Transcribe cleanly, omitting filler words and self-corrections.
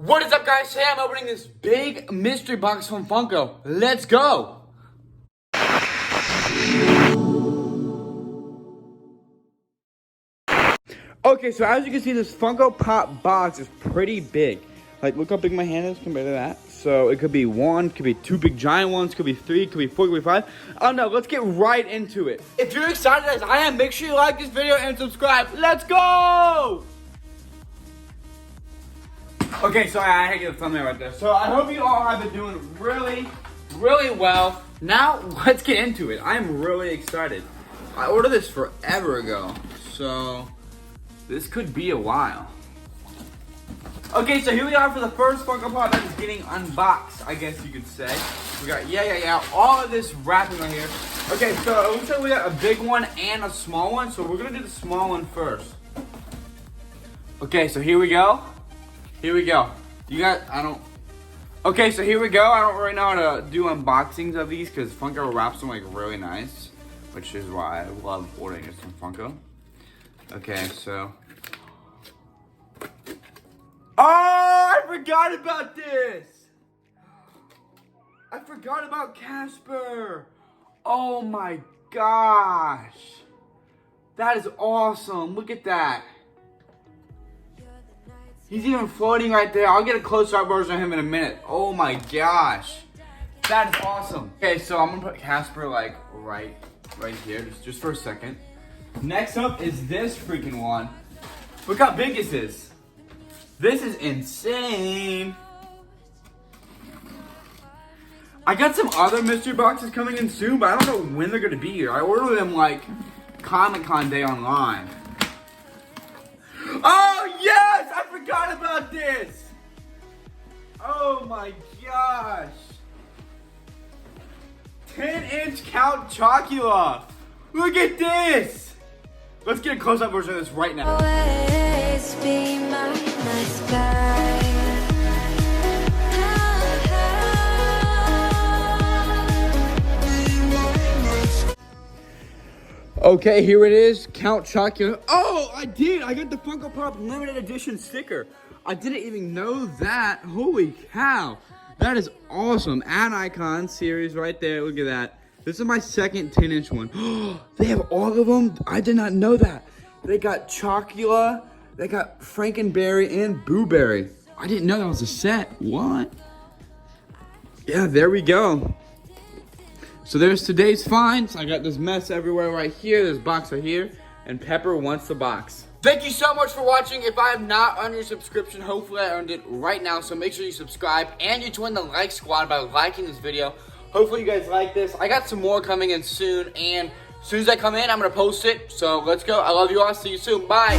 What is up, guys? Today I'm opening this big mystery box from Funko. Let's go! Okay, so as you can see, this Funko Pop box is pretty big. Like, look how big my hand is compared to that. So it could be one, could be two big giant ones, could be three, could be four, could be five. I don't know, let's get right into it. If you're excited as I am, make sure you like this video and subscribe. Let's go! Okay, sorry, I had to get a thumbnail right there. So I hope you all have been doing really well. Now, let's get into it. I'm really excited. I ordered this forever ago, so this could be a while. Okay, so here we are for the first Funko Pop that is getting unboxed, I guess you could say. We got, all of this wrapping right here. Okay, so it looks like we got a big one and a small one, so we're gonna do the small one first. Okay, so here we go. Okay, so here we go. I don't really know how to do unboxings of these because Funko wraps them like really nice, which is why I love ordering this from Funko. Okay, so. Oh, I forgot about this. I forgot about Casper. Oh my gosh. That is awesome. Look at that. He's even floating right there. I'll get a close-up version of him in a minute. Oh my gosh. That is awesome. Okay, so I'm gonna put Casper like right here, just for a second. Next up is this freaking one. Look how big this is. This is insane. I got some other mystery boxes coming in soon, but I don't know when they're gonna be here. I ordered them like Comic-Con day online. Oh yes! I forgot about this! Oh my gosh! 10-inch Count Chocula! Look at this! Let's get a close-up version of this right now. Always be my nice guy. Okay, here it is, Count Chocula. Oh, I did! I got the Funko Pop limited edition sticker. I didn't even know that. Holy cow. That is awesome. Add icon series right there. Look at that. This is my second 10-inch one. They have all of them? I did not know that. They got Chocula, they got Frankenberry, and Boo Berry. I didn't know that was a set. What? Yeah, there we go. So there's today's finds. I got this mess everywhere right here. This box right here. And Pepper wants the box. Thank you so much for watching. If I am not on your subscription, hopefully I earned it right now. So make sure you subscribe and you join the like squad by liking this video. Hopefully you guys like this. I got some more coming in soon. And as soon as I come in, I'm going to post it. So let's go. I love you all. See you soon. Bye.